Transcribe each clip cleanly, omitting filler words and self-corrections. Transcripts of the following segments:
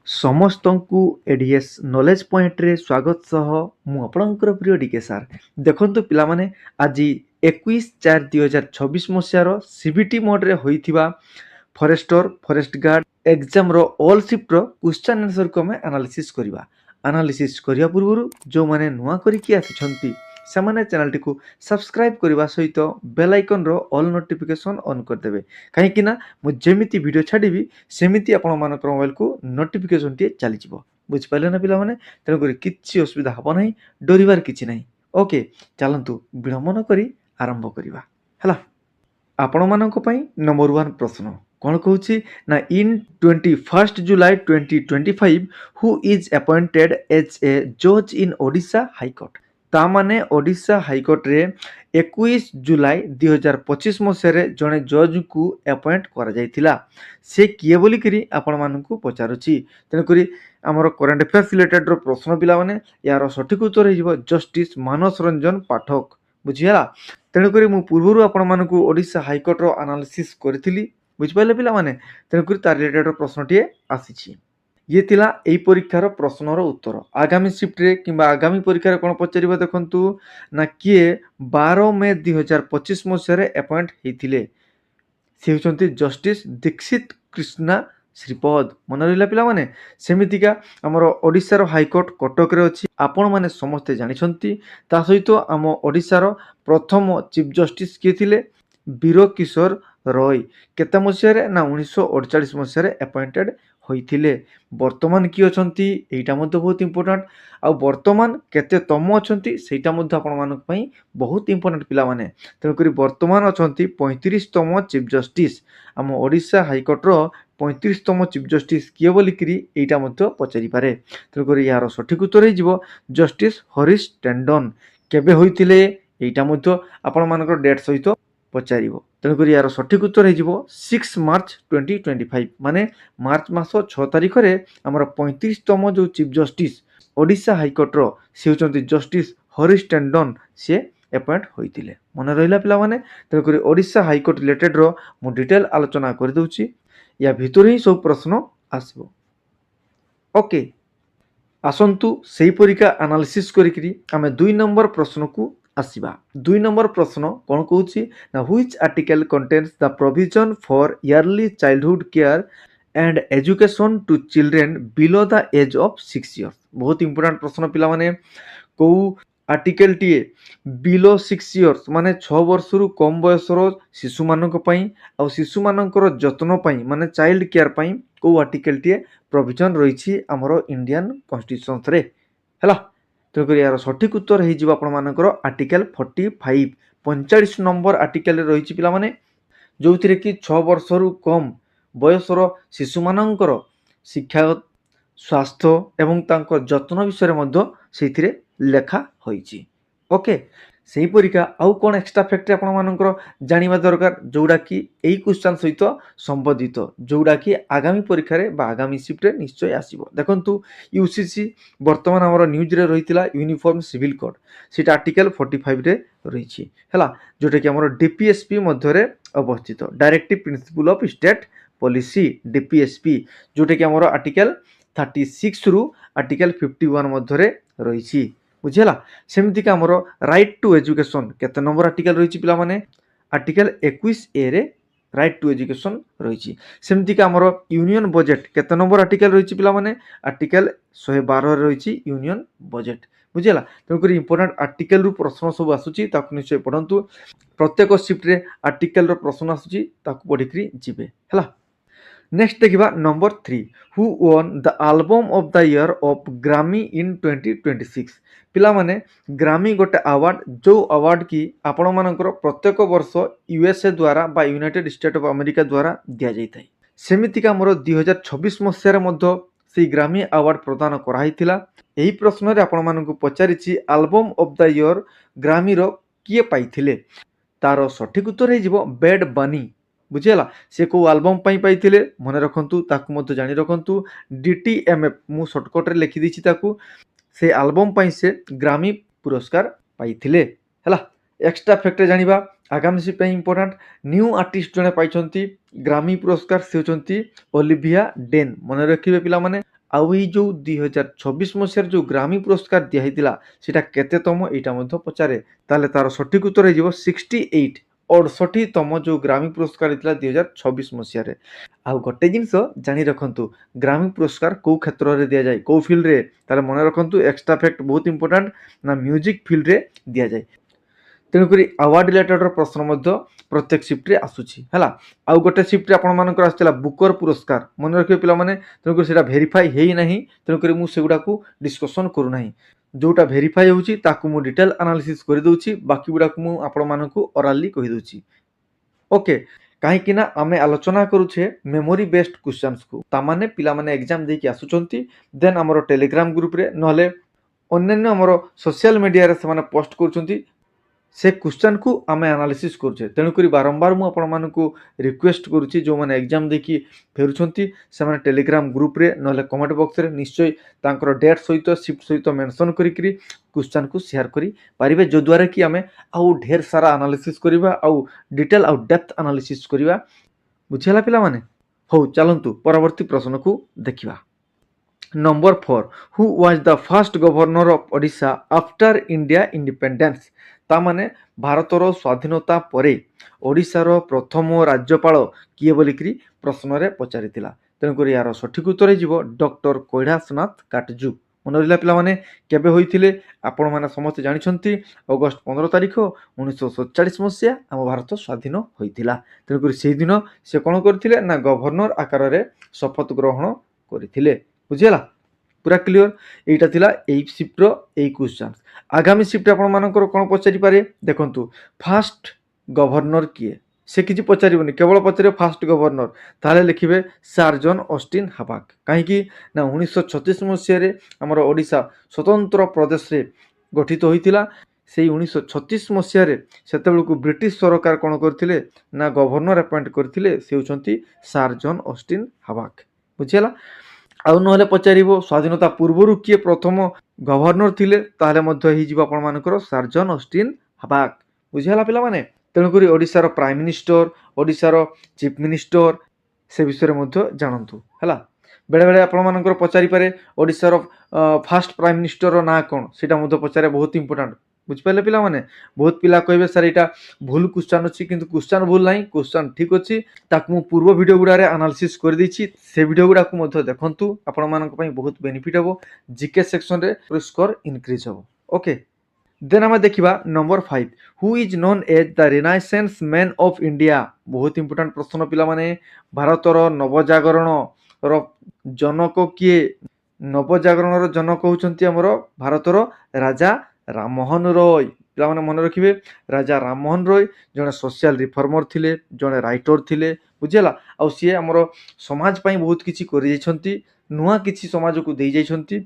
ସମସ୍ତଙ୍କୁ ADS knowledge ପଏଣ୍ଟରେ ସ୍ୱାଗତ ସହ ମୁଁ ଆପଣଙ୍କର ପ୍ରିୟ ଡିକେ ସାର୍। ଦେଖନ୍ତୁ ପିଲାମାନେ, ଆଜି 21/4/2026 ମସିହାର ସିବିଟି ମୋଡ଼ରେ ହୋଇଥିବା ଫରେଷ୍ଟର ଫରେଷ୍ଟ ଗାର୍ଡ ଏକ୍ଜାମର ଅଲ୍ ସିଫ୍ଟର କ୍ୱେଶ୍ଚନ୍ ଆନ୍ସରକୁ ଆମେ ଆନାଲିସିସ୍ କରିବା। ଆନାଲିସିସ୍ କରିବା ପୂର୍ବରୁ ଯେଉଁମାନେ ନୂଆ କରିକି ଆସିଛନ୍ତି ସେମାନେ ଚ୍ୟାନେଲଟିକୁ ସବସ୍କ୍ରାଇବ୍ କରିବା ସହିତ ବେଲ୍ ଆଇକନ୍ର ଅଲ୍ ନୋଟିଫିକେସନ୍ ଅନ୍ କରିଦେବେ, କାହିଁକି ନା ମୁଁ ଯେମିତି ଭିଡ଼ିଓ ଛାଡ଼ିବି ସେମିତି ଆପଣମାନଙ୍କର ମୋବାଇଲକୁ ନୋଟିଫିକେସନ୍ଟିଏ ଚାଲିଯିବ। ବୁଝିପାରିଲେ ନା ପିଲାମାନେ? ତେଣୁକରି କିଛି ଅସୁବିଧା ହେବ ନାହିଁ, ଡରିବାର କିଛି ନାହିଁ। ଓକେ, ଚାଲନ୍ତୁ ବିଳମ୍ବ ନ କରି ଆରମ୍ଭ କରିବା। ହେଲା, ଆପଣମାନଙ୍କ ପାଇଁ ନମ୍ବର 1 ପ୍ରଶ୍ନ କ'ଣ କହୁଛି ନା, in 21 July 2025 who is appointed age ଏ ଜଜ୍ ଇନ୍ ଓଡ଼ିଶା ହାଇକୋର୍ଟ। ତା ମାନେ ଓଡ଼ିଶା ହାଇକୋର୍ଟରେ 21 ଜୁଲାଇ 2025 ମସିହାରେ ଜଣେ ଜଜ୍ଙ୍କୁ ଆପଏଣ୍ଟ କରାଯାଇଥିଲା। ସେ କିଏ ବୋଲିକିରି ଆପଣମାନଙ୍କୁ ପଚାରୁଛି। ତେଣୁକରି ଆମର କରେଣ୍ଟ ଆଫେୟାର୍ସ ରିଲେଟେଡ୍ର ପ୍ରଶ୍ନ ପିଲାମାନେ, ଏହାର ସଠିକ୍ ଉତ୍ତର ହେଇଯିବ ଜଷ୍ଟିସ୍ ମାନସ ରଞ୍ଜନ ପାଠକ। ବୁଝିହେଲା? ତେଣୁକରି ମୁଁ ପୂର୍ବରୁ ଆପଣମାନଙ୍କୁ ଓଡ଼ିଶା ହାଇକୋର୍ଟର ଆନାଲିସିସ୍ କରିଥିଲି। ବୁଝିପାରିଲେ ପିଲାମାନେ? ତେଣୁକରି ତାର ରିଲେଟେଡ୍ର ପ୍ରଶ୍ନଟିଏ ଆସିଛି। ଇଏ ଥିଲା ଏହି ପରୀକ୍ଷାର ପ୍ରଶ୍ନର ଉତ୍ତର। ଆଗାମୀ ସିଫ୍ଟରେ କିମ୍ବା ଆଗାମୀ ପରୀକ୍ଷାରେ କ'ଣ ପଚାରିବ ଦେଖନ୍ତୁ ନା, କିଏ 12 ମେ 2025 ମସିହାରେ ଆପଏଣ୍ଟ ହେଇଥିଲେ? ସେ ହେଉଛନ୍ତି ଜଷ୍ଟିସ୍ ଦୀକ୍ଷିତ କୃଷ୍ଣା ଶ୍ରୀପଦ। ମନେ ରହିଲା ପିଲାମାନେ? ସେମିତିକା ଆମର ଓଡ଼ିଶାର ହାଇକୋର୍ଟ କଟକରେ ଅଛି, ଆପଣମାନେ ସମସ୍ତେ ଜାଣିଛନ୍ତି। ତା ସହିତ ଆମ ଓଡ଼ିଶାର ପ୍ରଥମ ଚିଫ୍ ଜଷ୍ଟିସ୍ କିଏ ଥିଲେ? ବୀର କିଶୋର ରୟ। କେତେ ମସିହାରେ ନା 1948 ମସିହାରେ ଆପଏଣ୍ଟେଡ୍ ହୋଇଥିଲେ। ବର୍ତ୍ତମାନ କିଏ ଅଛନ୍ତି ଏଇଟା ମଧ୍ୟ ବହୁତ ଇମ୍ପୋର୍ଟାଣ୍ଟ। ଆଉ ବର୍ତ୍ତମାନ କେତେତମ ଅଛନ୍ତି ସେଇଟା ମଧ୍ୟ ଆପଣମାନଙ୍କ ପାଇଁ ବହୁତ ଇମ୍ପୋର୍ଟାଣ୍ଟ ପିଲାମାନେ। ତେଣୁକରି ବର୍ତ୍ତମାନ ଅଛନ୍ତି 35ତମ ଚିଫ୍ ଜଷ୍ଟିସ୍। ଆମ ଓଡ଼ିଶା ହାଇକୋର୍ଟର 35ତମ ଚିଫ୍ ଜଷ୍ଟିସ୍ କିଏ ବୋଲିକିରି ଏଇଟା ମଧ୍ୟ ପଚାରିପାରେ। ତେଣୁକରି ଏହାର ସଠିକ୍ ଉତ୍ତର ହେଇଯିବ ଜଷ୍ଟିସ୍ ହରିଶ ଟେଣ୍ଡନ। କେବେ ହୋଇଥିଲେ ଏଇଟା ମଧ୍ୟ ଆପଣମାନଙ୍କର ଡେଟ୍ ସହିତ ପଚାରିବ। ତେଣୁକରି ଏହାର ସଠିକ୍ ଉତ୍ତର ହେଇଯିବ 6 ମାର୍ଚ୍ଚ 2025, ମାନେ ମାର୍ଚ୍ଚ ମାସ 6 ତାରିଖରେ ଆମର 35ତମ ଯେଉଁ ଚିଫ୍ ଜଷ୍ଟିସ୍ ଓଡ଼ିଶା ହାଇକୋର୍ଟର ସେ ହେଉଛନ୍ତି ଜଷ୍ଟିସ୍ ହରିଶ ଟେଣ୍ଡନ। ସିଏ ଆପଏଣ୍ଟ ହୋଇଥିଲେ। ମନେ ରହିଲା ପିଲାମାନେ? ତେଣୁକରି ଓଡ଼ିଶା ହାଇକୋର୍ଟ ରିଲେଟେଡ୍ର ମୁଁ ଡିଟେଲ୍ ଆଲୋଚନା କରିଦେଉଛି। ୟା ଭିତରୁ ହିଁ ସବୁ ପ୍ରଶ୍ନ ଆସିବ। ଓକେ, ଆସନ୍ତୁ ସେହି ପରୀକ୍ଷା ଆନାଲିସିସ୍ କରିକିରି ଆମେ 2 ନମ୍ବର ପ୍ରଶ୍ନକୁ ଆସିବା। 2 ନମ୍ବର ପ୍ରଶ୍ନ କ'ଣ କହୁଛି ନା, which article contains the provision for early childhood care and education to children below the age of 6 years। ବହୁତ ଇମ୍ପୋର୍ଟାଣ୍ଟ ପ୍ରଶ୍ନ ପିଲାମାନେ। କେଉଁ ଆର୍ଟିକଲଟିଏ ବିଲୋ 6 years ମାନେ 6 ବର୍ଷରୁ କମ୍ ବୟସର ଶିଶୁମାନଙ୍କ ପାଇଁ ଆଉ ଶିଶୁମାନଙ୍କର ଯତ୍ନ ପାଇଁ ମାନେ ଚାଇଲ୍ଡ କେୟାର ପାଇଁ କେଉଁ ଆର୍ଟିକଲଟିଏ ପ୍ରୋଭିଜନ୍ ରହିଛି ଆମର ଇଣ୍ଡିଆନ୍ କନଷ୍ଟିଟ୍ୟୁସନ୍ସରେ। ହେଲା, ତେଣୁକରି ଏହାର ସଠିକ୍ ଉତ୍ତର ହେଇଯିବ ଆପଣମାନଙ୍କର ଆର୍ଟିକଲ 45। 45 ନମ୍ବର ଆର୍ଟିକଲରେ ରହିଛି ପିଲାମାନେ, ଯେଉଁଥିରେ କି 6 ବର୍ଷରୁ କମ୍ ବୟସର ଶିଶୁମାନଙ୍କର ଶିକ୍ଷା, ସ୍ୱାସ୍ଥ୍ୟ ଏବଂ ତାଙ୍କ ଯତ୍ନ ବିଷୟରେ ମଧ୍ୟ ସେଇଥିରେ ଲେଖା ହୋଇଛି। ଓକେ, ସେହିପରିକା ଆଉ କ'ଣ ଏକ୍ସଟ୍ରା ଫ୍ୟାକ୍ଟ ଆପଣମାନଙ୍କର ଜାଣିବା ଦରକାର ଯେଉଁଟାକି ଏଇ କ୍ୱେଶ୍ଚନ୍ ସହିତ ସମ୍ବନ୍ଧିତ, ଯେଉଁଟାକି ଆଗାମୀ ପରୀକ୍ଷାରେ ବା ଆଗାମୀ ସିଫ୍ଟରେ ନିଶ୍ଚୟ ଆସିବ। ଦେଖନ୍ତୁ, ୟୁସିସି ବର୍ତ୍ତମାନ ଆମର ନ୍ୟୁଜ୍ରେ ରହିଥିଲା ୟୁନିଫର୍ମ ସିଭିଲ୍ କୋଡ୍, ସେଇଟା ଆର୍ଟିକଲ 45ରେ ରହିଛି। ହେଲା, ଯେଉଁଟାକି ଆମର ଡିପିଏସ୍ପି ମଧ୍ୟରେ ଅବସ୍ଥିତ, directive principle of state policy DPSP, ଯେଉଁଟାକି ଆମର ଆର୍ଟିକଲ 36ରୁ ଆର୍ଟିକଲ 51 ମଧ୍ୟରେ ରହିଛି। ବୁଝିହେଲା? ସେମିତିକା ଆମର ରାଇଟ୍ ଟୁ ଏଜୁକେସନ୍ କେତେ ନମ୍ବର ଆର୍ଟିକଲ ରହିଛି ପିଲାମାନେ? Article 21A right to education ରହିଛି। ସେମିତିକା ଆମର ୟୁନିୟନ ବଜେଟ୍ କେତେ ନମ୍ବର ଆର୍ଟିକଲ ରହିଛି ପିଲାମାନେ? ଆର୍ଟିକଲ 112ରେ ରହିଛି ୟୁନିୟନ ବଜେଟ୍। ବୁଝିହେଲା? ତେଣୁକରି ଇମ୍ପୋର୍ଟାଣ୍ଟ ଆର୍ଟିକଲରୁ ପ୍ରଶ୍ନ ସବୁ ଆସୁଛି, ତାକୁ ନିଶ୍ଚୟ ପଢ଼ନ୍ତୁ। ପ୍ରତ୍ୟେକ ସିଫ୍ଟରେ ଆର୍ଟିକଲର ପ୍ରଶ୍ନ ଆସୁଛି, ତାକୁ ପଢ଼ିକିରି ଯିବେ। ହେଲା, ନେକ୍ସଟ ଦେଖିବା number 3, who one the album of the year of Grami in 2026। ପିଲାମାନେ, ଗ୍ରାମି ଗୋଟେ ଆୱାର୍ଡ଼, ଯେଉଁ ଆୱାର୍ଡ଼ କି ଆପଣମାନଙ୍କର ପ୍ରତ୍ୟେକ ବର୍ଷ USA ଦ୍ୱାରା ବା ୟୁନାଇଟେଡ୍ ଷ୍ଟେଟ୍ ଅଫ୍ ଆମେରିକା ଦ୍ୱାରା ଦିଆଯାଇଥାଏ। ସେମିତିକା ଆମର 2026 ମସିହାରେ ମଧ୍ୟ ସେଇ ଗ୍ରାମି ଆୱାର୍ଡ଼ ପ୍ରଦାନ କରାହେଇଥିଲା। ଏହି ପ୍ରଶ୍ନରେ ଆପଣମାନଙ୍କୁ ପଚାରିଛି ଆଲବମ୍ ଅଫ୍ ଦ ଇୟର ଗ୍ରାମିର କିଏ ପାଇଥିଲେ? ତାର ସଠିକ୍ ଉତ୍ତର ହେଇଯିବ ବେଡ୍ ବନି। ବୁଝିହେଲା? ସେ କେଉଁ ଆଲବମ୍ ପାଇଁ ପାଇଥିଲେ ମନେ ରଖନ୍ତୁ, ତାକୁ ମଧ୍ୟ ଜାଣି ରଖନ୍ତୁ। DTMF, ମୁଁ ସର୍ଟକଟ୍ରେ ଲେଖିଦେଇଛି ତାକୁ। ସେ ଆଲବମ୍ ପାଇଁ ସେ ଗ୍ରାମି ପୁରସ୍କାର ପାଇଥିଲେ। ହେଲା, ଏକ୍ସଟ୍ରା ଫ୍ୟାକ୍ଟ ଜାଣିବା ଆଗାମୀ ସିଫ୍ଟ ପାଇଁ ଇମ୍ପୋର୍ଟାଣ୍ଟ। ନ୍ୟୁ ଆର୍ଟିଷ୍ଟ ଜଣେ ପାଇଛନ୍ତି ଗ୍ରାମି ପୁରସ୍କାର, ସେ ହେଉଛନ୍ତି ଅଲିଭିଆ ଡେନ୍। ମନେ ରଖିବେ ପିଲାମାନେ, आउ एई जो 2024 मसीहार जो ग्रामी पुरस्कार दिया होइतिला सेटा केतेतम एइटा मध्य पचारे ताले तार सठिक उत्तर हेजिबो 68 68तम जो ग्रामी पुरस्कार होइतिला 2026 मसीहारे। आउ गोटे जिनिस जानि रखन्तु ग्रामी पुरस्कार को क्षेत्र रे दिया जाय को फील्ड रे ताले मने रखन्तु एक्स्ट्रा फैक्ट बहुत इंपोर्टेंट ना म्यूजिक फील्ड रे दिया जाय। तेणुकरी अवार्ड रिलेटेड प्रश्न मध्य प्रत्येक शिफ्ट रे आसुची हैला। आउ गोटे शिफ्ट रे आपण मानकर आस्थिला बुकर पुरस्कार मन रखिबे पिला माने तेणुकरी सेटा भेरीफाई हेई नाही तेणुकरी मु सेगुडा को डिस्कशन करू नाही जोटा भेरीफाई होउची ताकू मु डिटेल एनालिसिस करि दउची बाकी गुडा को मु आपण मानकू ओरली कहि दउची ओके। कहीं कि ना आमे आलोचना करूछे मेमोरी बेस्ड क्वेश्चंस को तामाने पिला माने एग्जाम दे कि आसुचंती देन हमरो टेलीग्राम ग्रुप रे नहले अन्य हमरो सोशल मीडिया रे से माने पोस्ट करूचंती से क्वेश्चन को आम एनालिसिस करुचे। तेणुक बारंबार मुझे आपण मानक रिक्वेस्ट करुच्ची जो मैंने एग्जाम देखी फेरुंट से टेलीग्राम ग्रुप रे ना कमेंट बॉक्स रे निश्चय तांकर डेट सहित शिफ्ट सहित मेंशन करी क्वेश्चन को शेयर करी पारिबे जो द्वारा कि आमे आउ ढेर सारा एनालिसिस करिबा आउ डिटेल आउ डेप्थ एनालिसिस करिबा बुझिला पिला माने। हो चलंतु परवर्ती प्रश्न को देखिबा। Number 4 who was the first governor of Odisha after India independence तामाने भारतर स्वाधीनता परे ओडिशार प्रथम राज्यपाल किए बोलिकी प्रश्न रे पचारिथिला। तेणुक यार सठिक उत्तर हो डॉक्टर कैलाशनाथ काटजू। मन रहा पिला माने केबे होइथिले आपण माने समस्त जानिछंती अगस्त 15 तारिख 1947 मसीहा आम भारत स्वाधीन होइथिला। तेणुक से दिन से कौन करथिले ना गवर्नर आकार रे शपथ ग्रहण करथिले बुझिला पूरा क्लियर। एटा थिला एई शिफ्ट रो एई क्वेश्चन। आगामी शिफ्ट आपण मानकर कोन पचारि पारे देखंतु फास्ट गवर्नर किए से किछि पचारिबनी केवल पचारे फास्ट गवर्नर ताले लिखिबे सर जॉन ऑस्टिन हबाक। काहे कि ना 1936 मसीह रे हमर ओडिसा स्वतंत्र प्रदेश रे गठित होइतिला। सेई 1936 मसीह रे सेतेबेलकु ब्रिटिश सरकार कोन करथिले ना गवर्नर अपॉइंट करथिले से होचंती सर जॉन ऑस्टिन हबाक बुझिला। आउ नहले पचारिबो स्वाधीनता पूर्वरु किए प्रथम गवर्नर थिले ताले मध्य हि जिवो आपण मानकर सर जॉन ऑस्टिन हबाक बुझिला पिला माने। तेणुकरी ओडिशार प्राइम मिनिस्टर ओडिशार चीफ मिनिस्टर से विषय मध्य जानतु हैला। बेले बेले आपण मानकर पचारि पारे ओडिशार फास्ट प्राइम मिनिस्टर ना कोन सेटा मध्य पचारे बहुत इंपोर्टेंट बुझिपाले पिला माने। बहुत पिला कहबे सर एटा भूल क्वेश्चन अछि किंतु क्वेश्चन भूल नाही क्वेश्चन ठीक अछि ताकू मु पूर्व वीडियो गुडा रे एनालिसिस कर दैछि से वीडियो गुडा को मध्य देखंतु आपण मानक पई बहुत बेनिफिट हो जीके सेक्शन रे स्कोर इंक्रीज हो ओके। देन आम देखा number 5 who is known as the renaissance man of India. बहुत इंपोर्टेंट प्रश्न पिला माने भारतर नवजागरण रो जनक किए नवजागरण रो जनक होचंती हमर भारतर राजा राममोहन रॉय। पिला माने मन रखिबे राजा राममोहन रॉय जने सोशल रिफॉर्मर थिले जने राइटर थिले बुझिला। आ सी हमर समाज पई बहुत किछि करि जाइछंती नुआ किछि समाज को देइ जाइछंती।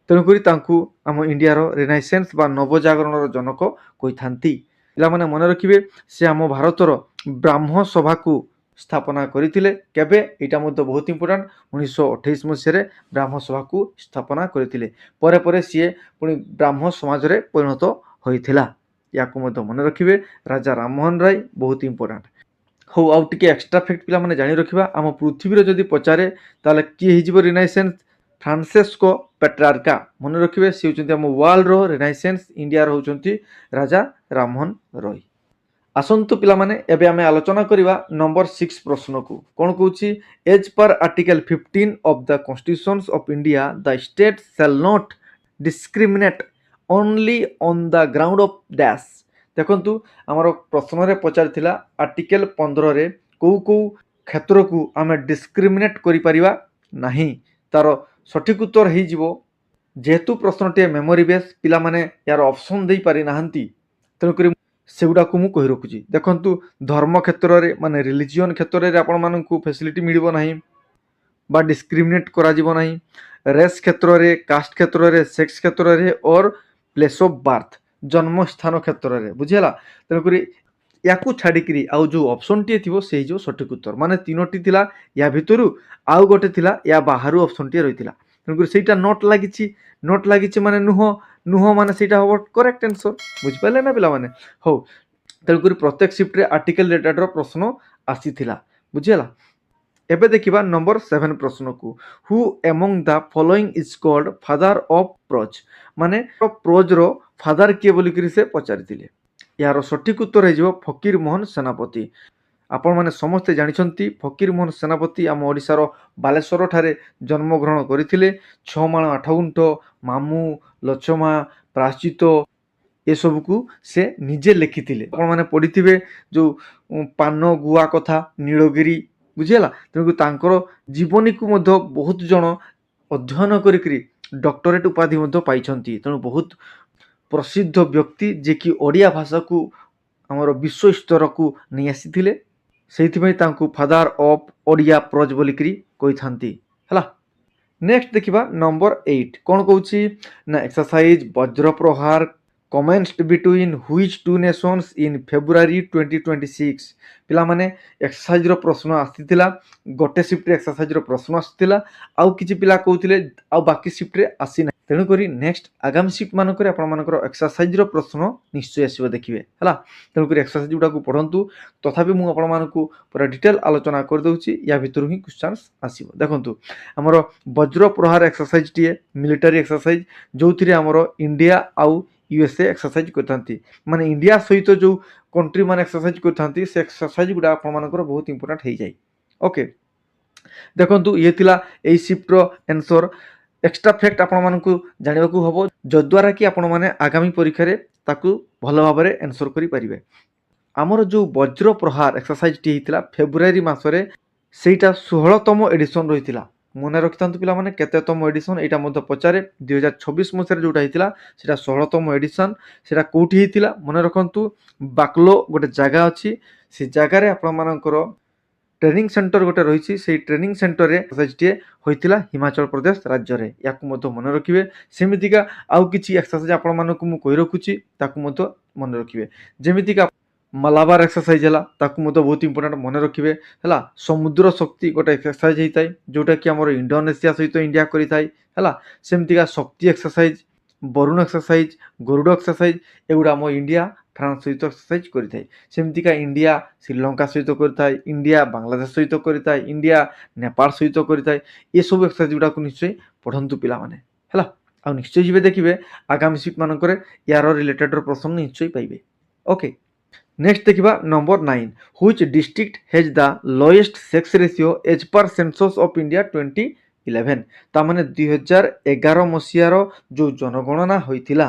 तेणुकरी तांकू आम इंडियार रिनाइसेंस बा नवजागरण जनक कही पिला माने मन रखिबे से आम भारतर ब्राह्म सभा को स्थापना करथिले केबे एटा मध्य बहुत इंपोर्टेंट 1928 मसीह ब्राह्म सभा को स्थापना करथिले परे परे सी पुणी ब्राह्म समाज रे परिणत होइथिला याकू मध्य मन रखिबे राजा राममोहन राय बहुत इंपोर्टेंट। हो आउ टिके एक्स्ट्रा फैक्ट पिला माने जानि रखिबा आम पृथ्वी रे जदि पचारे ताले की हिजिबो रिनाइसेंस फ्रांसेस्को पेट्रार्का मन रखिबे से होचंती हम वर्ल्ड रो रिनाइसेंस इंडिया रो होचंती राजा राममोहन रॉय। आसंतु पिला माने एबे आमे आलोचना करिबा नंबर 6 प्रश्न को कोन कहूची as per article 15 of the constitutions of India the state shall not discriminate only on the ground of dash. देखंतु हमर प्रश्न रे पचारथिला आर्टिकल 15 रे को क्षेत्र को आमे डिस्क्रिमिनेट करि परिबा नाही तार सठिक उत्तर हो जीवो जेहेतु प्रश्नटे मेमोरी बेस पिला माने यार ऑप्शन दे पारि नाहंती तेणुक सेगुड़ा को मु कहि रखुची। देखंतु धर्म क्षेत्र रे माने रिलीजियन क्षेत्र रे आपण मानकू फैसिलिटी मिलिबो नाही बा डिस्क्रिमिनेट करा जीवो नाही। रेस क्षेत्र रे कास्ट क्षेत्र रे सेक्स क्षेत्र रे और प्लेस ऑफ बर्थ जन्म स्थान क्षेत्र रे बुझिला। तेणुक याकू छाड़िकी आउ जो ऑप्शन टी थी से जो सठिक उत्तर माने तीनोटी थिला या भितरु आउ गोटे थिला या बाहरु ऑप्शन टी रहितिला तेणुक सेटा नोट लागिछि माने नुह माने सेटा हो करेक्ट आंसर बुझि पाले ना पिला माने। हो तेणुक प्रत्येक शिफ्ट रे आर्टिकल रिलेटेड रो प्रश्न आसीथिला बुझिला। ଏବେ ଦେଖିବା ନମ୍ବର 7 ପ୍ରଶ୍ନକୁ। Who among the following is called father of prose, ମାନେ ପ୍ରୋଜ୍ର ଫାଦର କିଏ ବୋଲିକରି ସେ ପଚାରିଥିଲେ। ଏହାର ସଠିକ ଉତ୍ତର ହେଇଯିବ ଫକୀର ମୋହନ ସେନାପତି। ଆପଣମାନେ ସମସ୍ତେ ଜାଣିଛନ୍ତି ଫକୀର ମୋହନ ସେନାପତି ଆମ ଓଡ଼ିଶାର ବାଲେଶ୍ୱର ଠାରେ ଜନ୍ମଗ୍ରହଣ କରିଥିଲେ। 6 ମାଣ 8 ଗୁଣ୍ଠ, ମାମୁଁ, ଲଛମା, ପ୍ରାଶ୍ଚିତ ଏସବୁକୁ ସେ ନିଜେ ଲେଖିଥିଲେ। ଆପଣମାନେ ପଢ଼ିଥିବେ ଯେଉଁ ପାନ ଗୁଆ କଥା, ନୀଳଗିରି, ବୁଝିହେଲା। ତେଣୁ ତାଙ୍କର ଜୀବନୀକୁ ମଧ୍ୟ ବହୁତ ଜଣ ଅଧ୍ୟୟନ କରିକିରି ଡକ୍ଟରେଟ୍ ଉପାଧି ମଧ୍ୟ ପାଇଛନ୍ତି। ତେଣୁ ବହୁତ ପ୍ରସିଦ୍ଧ ବ୍ୟକ୍ତି ଯିଏକି ଓଡ଼ିଆ ଭାଷାକୁ ଆମର ବିଶ୍ୱ ସ୍ତରକୁ ନେଇ ଆସିଥିଲେ। ସେଇଥିପାଇଁ ତାଙ୍କୁ ଫାଦର ଅଫ୍ ଓଡ଼ିଆ ପ୍ରୋଜ୍ ବୋଲିକିରି କହିଥାନ୍ତି ହେଲା। ନେକ୍ସଟ ଦେଖିବା ନମ୍ବର 8 କ'ଣ କହୁଛି ନା exercise Vajra Prahar commenced between which two nations in February 2026। ପିଲାମାନେ ଏକ୍ସରସାଇଜର ପ୍ରଶ୍ନ ଆସିଥିଲା, ଗୋଟେ ସିଫ୍ଟରେ ଏକ୍ସରସାଇଜର ପ୍ରଶ୍ନ ଆସିଥିଲା, ଆଉ କିଛି ପିଲା କହୁଥିଲେ ଆଉ ବାକି ସିଫ୍ଟରେ ଆସିନାହିଁ। ତେଣୁକରି ନେକ୍ସଟ ଆଗାମୀ ସିଫ୍ଟ ମାନଙ୍କରେ ଆପଣମାନଙ୍କର ଏକ୍ସରସାଇଜର ପ୍ରଶ୍ନ ନିଶ୍ଚୟ ଆସିବ ଦେଖିବେ ହେଲା। ତେଣୁକରି ଏକ୍ସରସାଇଜ ଗୁଡ଼ାକୁ ପଢ଼ନ୍ତୁ। ତଥାପି ମୁଁ ଆପଣମାନଙ୍କୁ ପୁରା ଡିଟେଲ ଆଲୋଚନା କରିଦେଉଛି, ୟା ଭିତରୁ ହିଁ କ୍ୱେଶ୍ଚନ୍ସ ଆସିବ। ଦେଖନ୍ତୁ ଆମର ବଜ୍ର ପ୍ରହାର ଏକ୍ସରସାଇଜଟିଏ ମିଲିଟାରୀ ଏକ୍ସରସାଇଜ, ଯେଉଁଥିରେ ଆମର ଇଣ୍ଡିଆ ଆଉ ୟୁଏସଏ ଏକ୍ସରସାଇଜ କରିଥାନ୍ତି। ମାନେ ଇଣ୍ଡିଆ ସହିତ ଯେଉଁ କଣ୍ଟ୍ରି ମାନେ ଏକ୍ସରସାଇଜ କରିଥାନ୍ତି ସେ ଏକ୍ସରସାଇଜ ଗୁଡ଼ା ଆପଣମାନଙ୍କର ବହୁତ ଇମ୍ପୋର୍ଟାଣ୍ଟ ହେଇଯାଏ। ଓକେ, ଦେଖନ୍ତୁ ଇଏ ଥିଲା এই ସିଫ୍ଟର ଆନ୍ସର। ଏକ୍ସଟ୍ରା ଫ୍ୟାକ୍ଟ ଆପଣମାନଙ୍କୁ ଜାଣିବାକୁ ହେବ, ଯଦ୍ୱାରା କି ଆପଣମାନେ ଆଗାମୀ ପରୀକ୍ଷାରେ ତାକୁ ଭଲ ଭାବରେ ଆନ୍ସର କରିପାରିବେ। ଆମର ଯେଉଁ ବଜ୍ର ପ୍ରହାର ଏକ୍ସରସାଇଜଟି ହେଇଥିଲା ଫେବୃଆରୀ ମାସରେ, ସେଇଟା 16ତମ ଏଡିସନ ରହିଥିଲା। ମନେ ରଖିଥାନ୍ତୁ ପିଲାମାନେ କେତେତମ ଏଡିସନ ଏଇଟା ମଧ୍ୟ ପଚାରେ। 2026 ମସିହାରେ ଯେଉଁଟା ହେଇଥିଲା ସେଇଟା 16ତମ ଏଡିସନ। ସେଇଟା କେଉଁଠି ହେଇଥିଲା ମନେ ରଖନ୍ତୁ, ବାକ୍ଲୋ ଗୋଟେ ଜାଗା ଅଛି, ସେ ଜାଗାରେ ଆପଣମାନଙ୍କର ଟ୍ରେନିଂ ସେଣ୍ଟର ଗୋଟେ ରହିଛି। ସେଇ ଟ୍ରେନିଂ ସେଣ୍ଟରରେ ଏକ୍ସରସାଇଜଟିଏ ହୋଇଥିଲା ହିମାଚଳ ପ୍ରଦେଶ ରାଜ୍ୟରେ, ୟାକୁ ମଧ୍ୟ ମନେ ରଖିବେ। ସେମିତିକା ଆଉ କିଛି ଏକ୍ସରସାଇଜ ଆପଣମାନଙ୍କୁ ମୁଁ କହି ରଖୁଛି, ତାକୁ ମଧ୍ୟ ମନେ ରଖିବେ। ଯେମିତିକା ମାଲାବାର ଏକ୍ସରସାଇଜ ହେଲା, ତାକୁ ମଧ୍ୟ ବହୁତ ଇମ୍ପୋର୍ଟାଣ୍ଟ ମନେ ରଖିବେ ହେଲା। ସମୁଦ୍ର ଶକ୍ତି ଗୋଟେ ଏକ୍ସରସାଇଜ ହେଇଥାଏ, ଯେଉଁଟାକି ଆମର ଇଣ୍ଡୋନେସିଆ ସହିତ ଇଣ୍ଡିଆ କରିଥାଏ ହେଲା। ସେମିତିକା Shakti exercise, Varun exercise, Garuda exercise, ଏଗୁଡ଼ା ଆମ ଇଣ୍ଡିଆ ଫ୍ରାନ୍ସ ସହିତ ଏକ୍ସରସାଇଜ କରିଥାଏ। ସେମିତିକା ଇଣ୍ଡିଆ ଶ୍ରୀଲଙ୍କା ସହିତ କରିଥାଏ, ଇଣ୍ଡିଆ ବାଂଲାଦେଶ ସହିତ କରିଥାଏ, ଇଣ୍ଡିଆ ନେପାଳ ସହିତ କରିଥାଏ। ଏସବୁ ଏକ୍ସରସାଇଜ ଗୁଡ଼ାକୁ ନିଶ୍ଚୟ ପଢ଼ନ୍ତୁ ପିଲାମାନେ ହେଲା। ଆଉ ନିଶ୍ଚୟ ଯିବେ ଦେଖିବେ ଆଗାମୀ ସିଫ୍ଟ ମାନଙ୍କରେ ୟାର ରିଲେଟେଡର ପ୍ରଶ୍ନ ନିଶ୍ଚୟ ପାଇବେ। ଓକେ, ନେକ୍ସଟ ଦେଖିବା number 9। Which district hedge the lowest sex ratio age per census of India 2011। ତାମାନେ 2011 ମସିହାର ଯେଉଁ ଜନଗଣନା ହୋଇଥିଲା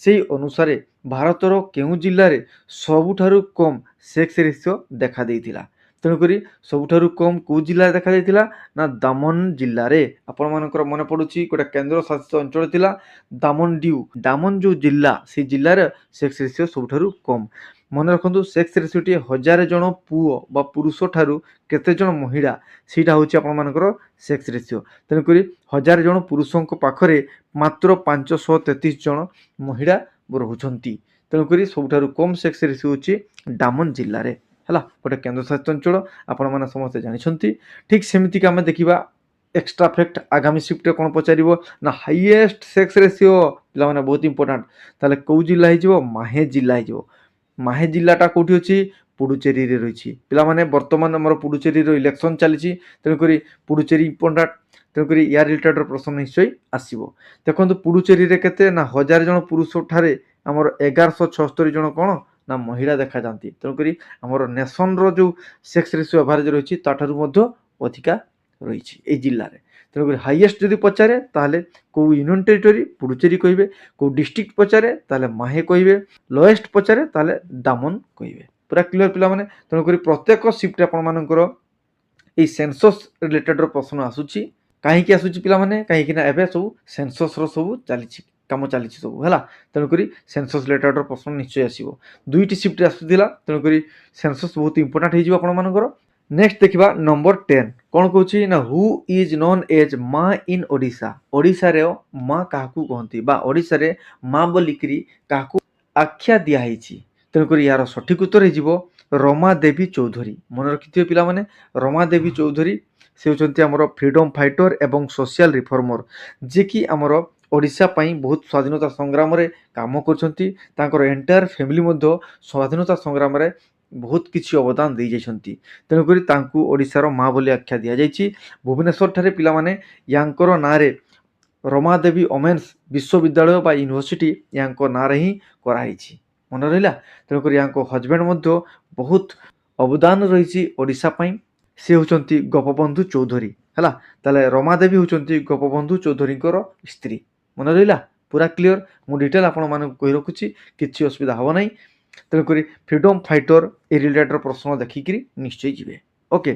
ସେଇ ଅନୁସାରେ ଭାରତର କେଉଁ ଜିଲ୍ଲାରେ ସବୁଠାରୁ କମ୍ ସେକ୍ସ ରେସିଓ ଦେଖାଦେଇଥିଲା। ତେଣୁକରି ସବୁଠାରୁ କମ୍ କେଉଁ ଜିଲ୍ଲାରେ ଦେଖାଯାଇଥିଲା ନା ଦାମନ ଜିଲ୍ଲାରେ। ଆପଣମାନଙ୍କର ମନେ ପଡ଼ୁଛି ଗୋଟେ କେନ୍ଦ୍ର ଶାସିତ ଅଞ୍ଚଳ ଥିଲା ଦାମନ ଡିଉ, ଦାମନ ଯେଉଁ ଜିଲ୍ଲା ସେଇ ଜିଲ୍ଲାରେ ସେକ୍ସ ରେସିଓ ସବୁଠାରୁ କମ୍। ମନେ ରଖନ୍ତୁ ସେକ୍ସ ରେସିଓଟିଏ 1000 ଜଣ ପୁଅ ବା ପୁରୁଷ ଠାରୁ କେତେ ଜଣ ମହିଳା, ସେଇଟା ହେଉଛି ଆପଣମାନଙ୍କର ସେକ୍ସ ରେସିଓ। ତେଣୁକରି 1000 ଜଣ ପୁରୁଷଙ୍କ ପାଖରେ ମାତ୍ର 533 ଜଣ ମହିଳା ରହୁଛନ୍ତି। ତେଣୁକରି ସବୁଠାରୁ କମ୍ ସେକ୍ସ ରେସିଓ ହେଉଛି ଦାମନ ଜିଲ୍ଲାରେ ହେଲା, ଗୋଟେ କେନ୍ଦ୍ରଶାସିତ ଅଞ୍ଚଳ, ଆପଣମାନେ ସମସ୍ତେ ଜାଣିଛନ୍ତି। ଠିକ୍ ସେମିତିକି ଆମେ ଦେଖିବା ଏକ୍ସଟ୍ରା ଫ୍ୟାକ୍ଟ ଆଗାମୀ ସିଫ୍ଟରେ କ'ଣ ପଚାରିବ ନା ହାଇଏଷ୍ଟ ସେକ୍ସ ରେସିଓ। ପିଲାମାନେ ବହୁତ ଇମ୍ପୋର୍ଟାଣ୍ଟ, ତାହେଲେ କେଉଁ ଜିଲ୍ଲା ହେଇଯିବ? ମାହେ ଜିଲ୍ଲା ହେଇଯିବ। ମାହେ ଜିଲ୍ଲାଟା କେଉଁଠି ଅଛି? ପୁଡୁଚେରୀରେ ରହିଛି। ପିଲାମାନେ ବର୍ତ୍ତମାନ ଆମର ପୁଡୁଚେରୀର ଇଲେକ୍ସନ ଚାଲିଛି, ତେଣୁକରି ପୁଡୁଚେରୀ ଇମ୍ପୋର୍ଟାଣ୍ଟ। ତେଣୁକରି ୟାର ରିଲେଟେଡ୍ ପ୍ରଶ୍ନ ନିଶ୍ଚୟ ଆସିବ। ଦେଖନ୍ତୁ ପୁଡୁଚେରୀରେ କେତେ ନା 1000 ଜଣ ପୁରୁଷ ଠାରେ ଆମର 1176 ଜଣ କ'ଣ ନା ମହିଳା ଦେଖାଯାନ୍ତି। ତେଣୁକରି ଆମର ନେସନର ଯେଉଁ ସେକ୍ସ ରେସିଓ ଆଭାରେଜ ରହିଛି ତାଠାରୁ ମଧ୍ୟ ଅଧିକା ରହିଛି ଏଇ ଜିଲ୍ଲାରେ। ତେଣୁକରି ହାଇଏଷ୍ଟ ଯଦି ପଚାରେ ତାହେଲେ କେଉଁ ୟୁନିୟନ ଟେରିଟୋରୀ? ପୁଡୁଚେରୀ କହିବେ। କେଉଁ ଡିଷ୍ଟ୍ରିକ୍ଟ ପଚାରେ ତାହେଲେ ମାହେ କହିବେ। ଲୋଏଷ୍ଟ ପଚାରେ ତାହେଲେ ଦାମନ କହିବେ। ପୁରା କ୍ଲିୟର ପିଲାମାନେ। ତେଣୁକରି ପ୍ରତ୍ୟେକ ସିଫ୍ଟରେ ଆପଣମାନଙ୍କର ଏଇ ସେନ୍ସସ୍ ରିଲେଟେଡର ପ୍ରଶ୍ନ ଆସୁଛି। କାହିଁକି ଆସୁଛି ପିଲାମାନେ? କାହିଁକିନା ଏବେ ସବୁ ସେନ୍ସସ୍ର ସବୁ ଚାଲିଛି, କାମ ଚାଲିଛି ସବୁ ହେଲା। ତେଣୁକରି ସେନ୍ସସ୍ ରିଲେଟେଡର ପ୍ରଶ୍ନ ନିଶ୍ଚୟ ଆସିବ। 2ଟି ସିଫ୍ଟରେ ଆସୁଥିଲା, ତେଣୁକରି ସେନ୍ସସ୍ ବହୁତ ଇମ୍ପୋର୍ଟାଣ୍ଟ ହେଇଯିବ ଆପଣମାନଙ୍କର। ନେକ୍ସଟ ଦେଖିବା ନମ୍ବର 10 କ'ଣ କହୁଛି ନା ହୁ ଇଜ୍ ନୋନ୍ ଏଜ୍ ମା ଇନ୍ ଓଡ଼ିଶା। ଓଡ଼ିଶାରେ ମା କାହାକୁ କହନ୍ତି ବା ଓଡ଼ିଶାରେ ମା ବୋଲିକିରି କାହାକୁ ଆଖ୍ୟା ଦିଆହେଇଛି। ତେଣୁକରି ଏହାର ସଠିକ ଉତ୍ତର ହେଇଯିବ ରମା ଦେବୀ ଚୌଧୁରୀ। ମନେ ରଖିଥିବେ ପିଲାମାନେ, ରମା ଦେବୀ ଚୌଧୁରୀ ସେ ହେଉଛନ୍ତି ଆମର ଫ୍ରିଡମ୍ ଫାଇଟର ଏବଂ ସୋସିଆଲ ରିଫର୍ମର, ଯିଏକି ଆମର ଓଡ଼ିଶା ପାଇଁ ବହୁତ ସ୍ୱାଧୀନତା ସଂଗ୍ରାମରେ କାମ କରୁଛନ୍ତି। ତାଙ୍କର ଏଣ୍ଟାୟାର ଫ୍ୟାମିଲି ମଧ୍ୟ ସ୍ୱାଧୀନତା ସଂଗ୍ରାମରେ ବହୁତ କିଛି ଅବଦାନ ଦେଇଯାଇଛନ୍ତି। ତେଣୁକରି ତାଙ୍କୁ ଓଡ଼ିଶାର ମା ବୋଲି ଆଖ୍ୟା ଦିଆଯାଇଛି। ଭୁବନେଶ୍ୱରଠାରେ ପିଲାମାନେ ୟାଙ୍କର ନାଁରେ ରମାଦେବୀ ଓମେନ୍ସ ବିଶ୍ୱବିଦ୍ୟାଳୟ ବା ୟୁନିଭର୍ସିଟି ୟାଙ୍କ ନାଁରେ ହିଁ କରାହେଇଛି। ମନେ ରହିଲା। ତେଣୁକରି ୟାଙ୍କ ହଜବେଣ୍ଡ ମଧ୍ୟ ବହୁତ ଅବଦାନ ରହିଛି ଓଡ଼ିଶା ପାଇଁ। ସେ ହେଉଛନ୍ତି ଗୋପବନ୍ଧୁ ଚୌଧୁରୀ ହେଲା। ତାହେଲେ ରମାଦେବୀ ହେଉଛନ୍ତି ଗୋପବନ୍ଧୁ ଚୌଧୁରୀଙ୍କର ସ୍ତ୍ରୀ। ମନେ ରହିଲା। ପୁରା କ୍ଲିଅର। ମୁଁ ଡିଟେଲ ଆପଣମାନଙ୍କୁ କହି ରଖୁଛି, କିଛି ଅସୁବିଧା ହେବ ନାହିଁ। ତେଣୁକରି ଫ୍ରିଡମ୍ ଫାଇଟର ଏ ରିଲେଟେଡ୍ ପ୍ରଶ୍ନ ଦେଖିକିରି ନିଶ୍ଚୟ ଯିବେ। ଓକେ,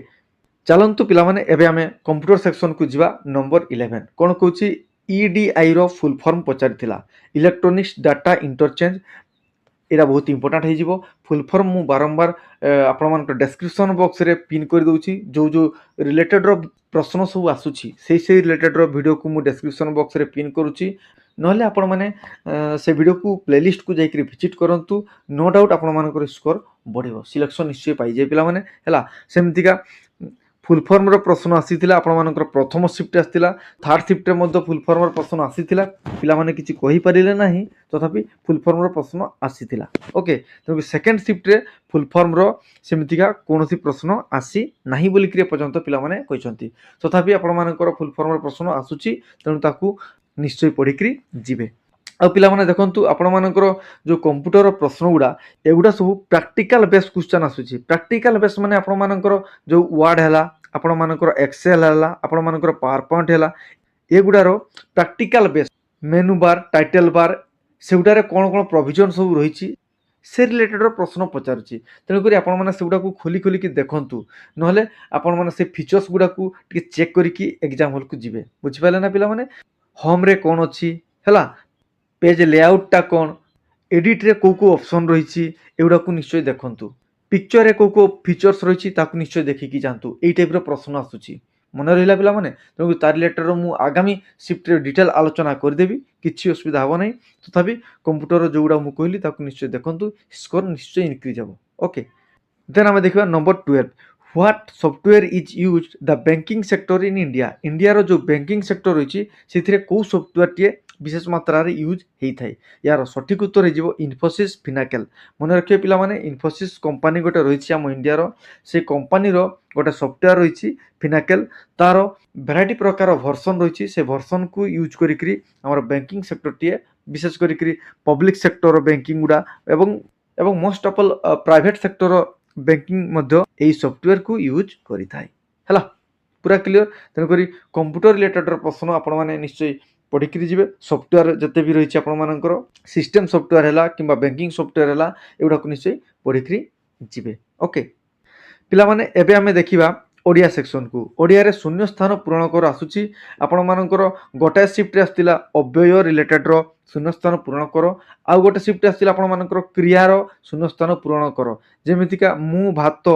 ଚାଲନ୍ତୁ ପିଲାମାନେ ଏବେ ଆମେ କମ୍ପ୍ୟୁଟର ସେକ୍ସନକୁ ଯିବା। ନମ୍ବର 11 କ'ଣ କହୁଛି? EDI ର ଫୁଲ୍ ଫର୍ମ ପଚାରିଥିଲା, ଇଲେକ୍ଟ୍ରୋନିକ୍ସ ଡାଟା ଇଣ୍ଟରଚେଞ୍ଜ। ଏଇଟା ବହୁତ ଇମ୍ପୋର୍ଟାଣ୍ଟ ହେଇଯିବ। ଫୁଲ୍ ଫର୍ମ ମୁଁ ବାରମ୍ବାର ଆପଣମାନଙ୍କ ଡେସ୍କ୍ରିପସନ୍ ବକ୍ସରେ ପିନ୍ କରିଦେଉଛି। ଯେଉଁ ରିଲେଟେଡ୍ର ପ୍ରଶ୍ନ ସବୁ ଆସୁଛି ସେଇ ରିଲେଟେଡ୍ର ଭିଡ଼ିଓକୁ ମୁଁ ଡେସ୍କ୍ରିପସନ୍ ବକ୍ସରେ ପିନ୍ କରୁଛି। ନହେଲେ ଆପଣମାନେ ସେ ଭିଡ଼ିଓକୁ ପ୍ଲେଲିଷ୍ଟକୁ ଯାଇକରି ଭିଜିଟ୍ କରନ୍ତୁ। नो डाउट ଆପଣମାନଙ୍କର ସ୍କୋର ବଢ଼ିବ, ସିଲେକ୍ସନ୍ ନିଶ୍ଚୟ ପାଇଯିବେ ପିଲାମାନେ ହେଲା। ସେମିତିକା ଫୁଲ୍ ଫର୍ମର ପ୍ରଶ୍ନ ଆସିଥିଲା ଆପଣମାନଙ୍କର ପ୍ରଥମ ସିଫ୍ଟ ଆସିଥିଲା, ଥାର୍ଡ଼ ସିଫ୍ଟରେ ମଧ୍ୟ ଫୁଲ୍ ଫର୍ମର ପ୍ରଶ୍ନ ଆସିଥିଲା। ପିଲାମାନେ କିଛି କହିପାରିଲେ ନାହିଁ, ତଥାପି ଫୁଲ୍ ଫର୍ମର ପ୍ରଶ୍ନ ଆସିଥିଲା। ଓକେ, ତେଣୁ ସେକେଣ୍ଡ ସିଫ୍ଟରେ ଫୁଲ୍ ଫର୍ମର ସେମିତିକା କୌଣସି ପ୍ରଶ୍ନ ଆସି ନାହିଁ ବୋଲିକିରି ଏପର୍ଯ୍ୟନ୍ତ ପିଲାମାନେ କହିଛନ୍ତି। ତଥାପି ଆପଣମାନଙ୍କର ଫୁଲ୍ ଫର୍ମର ପ୍ରଶ୍ନ ଆସୁଛି, ତେଣୁ ତାକୁ ନିଶ୍ଚୟ ପଢ଼ିକିରି ଯିବେ। ଆଉ ପିଲାମାନେ ଦେଖନ୍ତୁ, ଆପଣମାନଙ୍କର ଯେଉଁ କମ୍ପ୍ୟୁଟର ପ୍ରଶ୍ନ ଗୁଡ଼ା ଏଗୁଡ଼ା ସବୁ ପ୍ରାକ୍ଟିକାଲ ବେସ୍ କ୍ୱେଶ୍ଚନ୍ ଆସୁଛି। ପ୍ରାକ୍ଟିକାଲ ବେସ୍ ମାନେ ଆପଣମାନଙ୍କର ଯେଉଁ ୱାର୍ଡ଼ ହେଲା, ଆପଣମାନଙ୍କର ଏକ୍ସେଲ ହେଲା, ଆପଣମାନଙ୍କର ପାୱାର ପଏଣ୍ଟ ହେଲା, ଏଗୁଡ଼ାର ପ୍ରାକ୍ଟିକାଲ ବେସ୍ ମେନୁ ବାର୍, ଟାଇଟେଲ ବାର୍, ସେଗୁଡ଼ାରେ କ'ଣ କ'ଣ ପ୍ରୋଭିଜନ୍ ସବୁ ରହିଛି ସେ ରିଲେଟେଡ୍ର ପ୍ରଶ୍ନ ପଚାରୁଛି। ତେଣୁକରି ଆପଣମାନେ ସେଗୁଡ଼ାକୁ ଖୋଲିକି ଦେଖନ୍ତୁ। ନହେଲେ ଆପଣମାନେ ସେ ଫିଚର୍ସ ଗୁଡ଼ାକୁ ଟିକେ ଚେକ୍ କରିକି ଏକ୍ଜାମ୍ ହଲ୍କୁ ଯିବେ। ବୁଝିପାରିଲେ ନା ପିଲାମାନେ? ହୋମ୍ରେ କ'ଣ ଅଛି ହେଲା, पेज लेआउटा कौन, एडिट्रे कौ ऑप्शन रही एगुड़ा निश्चय देखूँ। पिक्चर कौ फीचर्स रही निश्चय देखिकी जातु। यही टाइप प्रश्न आसूँ। मन रहा पिला माने। तेणु तार रिलेटेड मु आगामी शिफ्ट डिटेल आलोचना करदेवी, किसी असुविधा हे ना। तथापि कंप्यूटर जो गुड़ा मुझे कहली निश्चय देखूँ, स्कोर निश्चय इनक्रीज हे। ओके, देन आम देखा number 12, what software is used the banking sector in India. India जो बैंकिंग सेक्टर रही से कौ सॉफ्टवेयर टे विशेष मात्रा यूज होता है। यार सठिक उत्तर हो इन्फोसिस फिनाकेल। मन रखिए पिला माने, इन्फोसिस कंपनी गोटे रही आम इंडिया से कंपनी गोटे सॉफ्टवेयर रही फिनाकेल। तार भेराइटी प्रकार वर्सन रही से वर्सन को यूज करी आम बैंकिंग सेक्टर टे विशेष करी पब्लिक सेक्टर बैंकिंग गुड़ा एवं most of all private sector banking यही सॉफ्टवेयर को यूज करी है। पूरा क्लियर। तेणुक कंप्यूटर रिलेटेड प्रश्न आपण मैंने निश्चय पढ़ी जी। सॉफ्टवेयर जिते भी रही आपर सिस्टम सॉफ्टवेयर है कि बैंकिंग सॉफ्टवेयर है, एगुड़ा निश्चय पढ़ी जी। ओके, पिला माने एबे आमे देखिबा ओडिया सेक्शन को। ओडिया रे शून्य स्थान पूरण कर आसुची। आपण मानकर गोटे शिफ्ट आसतिला अव्यय रिलेटेड रो शून्य स्थान पूरण कर। आउ गोटे शिफ्ट आसतिला आपण मानकर क्रिया रो शून्य स्थान पूरण कर। जेमितिका मु भात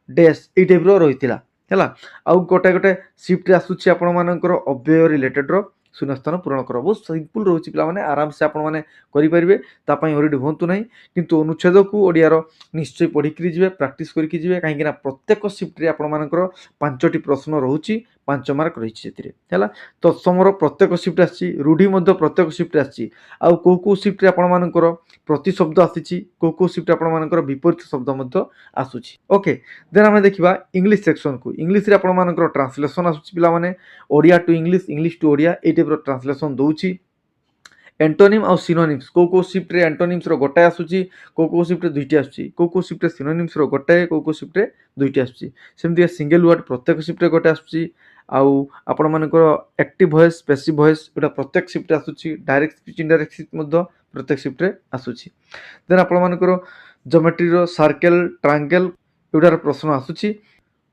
डेस ए टाइप रो रहितिला हैला। आउ गोटे शिफ्ट आसुची आपण मानकर अव्यय रिलेटेड रो शून्य स्थान पूरण कर। बहुत सिंपल रोचे पिला माने, आराम से आपण माने करि परिबे। ता पई हरिड होंतु नाही, किंतु अनुच्छेद को ओडिया रो निश्चय पढ़ी जी, प्राक्टिस करके जी। कहीं प्रत्येक शिफ्ट आपण मानकर 5टी प्रश्न रोचे, 5 मार्क रही है। तत्समर प्रत्येक शिफ्ट आसी, रूढ़ी प्रत्येक शिफ्ट आसी। आउ कौ शिफ्ट आपण मानकर प्रति शब्द आसी, कौ शिफ्ट आपण मानकर विपरीत शब्द आसूची। ओके, देन आम देखा इंग्लिश सेक्शन को। इंग्लिश रे आपण मानकर ट्रांसलेशन आसूची पिला माने, Odia to English, English to Odia ए टाइप ट्रांसलेशन दउची। एंटोनिम और सिनोनिम्स कौ शिफ्ट रे एंटोनिम्स रो गोटे आसूची, कौ शिफ्ट रे दुईटी आसूची, कौ शिफ्ट रे सिनोनिम्स रो गोटे, कौ शिफ्ट रे दुईटी आसूची। सेमती सिंगल वर्ड प्रत्येक शिफ्ट रे गोटे आसूची। आउ आपण मानकर एक्टिव वॉइस, पैसिव वॉइस एटा प्रत्येक शिफ्ट आसूची। डायरेक्ट स्पीच, इनडायरेक्ट स्पीच मध्य प्रत्येक शिफ्ट रे आसूची। देन आपण मानकर ज्योमेट्री रो सर्कल, ट्रायंगल एटार प्रश्न आसूची।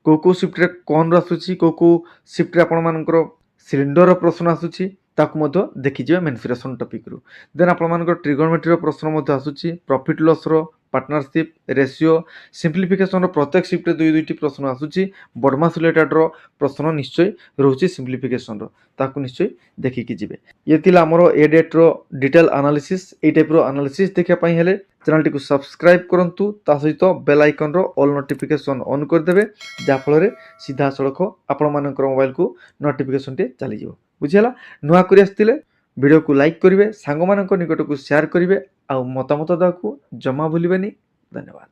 कौ शिफ्ट रे कोन आसूची, कौ शिफ्ट रे आपण मानकर सिलिंडर प्रश्न आसूची। ताकू मध्य देखि जे मेन्सुरेशन टॉपिक रु। देन आपण मानकर ट्रिगोनोमेट्री प्रश्न आसूची। प्रॉफिट लॉस रो, पार्टनरशिप, रेशियो, सिंप्लिफिकेशन रो प्रत्येक शिफ्ट रे दुई दुईटी प्रश्न आसूची। बडमास रिलेटेड रो प्रश्न निश्चय रहउची सिंप्लिफिकेशन रो, ताकू निश्चय देखिकी जिवे। ये थिला हमरो ए डेट रो डिटेल एनालिसिस। ए टाइप रो एनालिसिस देखिया पई हेले चैनल टी को सब्सक्राइब करंतु, ता सहित बेल आइकन रो ऑल नोटिफिकेशन ऑन कर देबे, जा फल रे सीधा सड़क आपण मानकर मोबाइल को नोटिफिकेशन टे चली जिवो। बुझिला? नुआ करि आस्तिले वीडियो को लाइक करिवे, सांग मानक निकट को शेयर करिवे, आ मतामत दाकू जमा भूलिबेनी। धन्यवाद।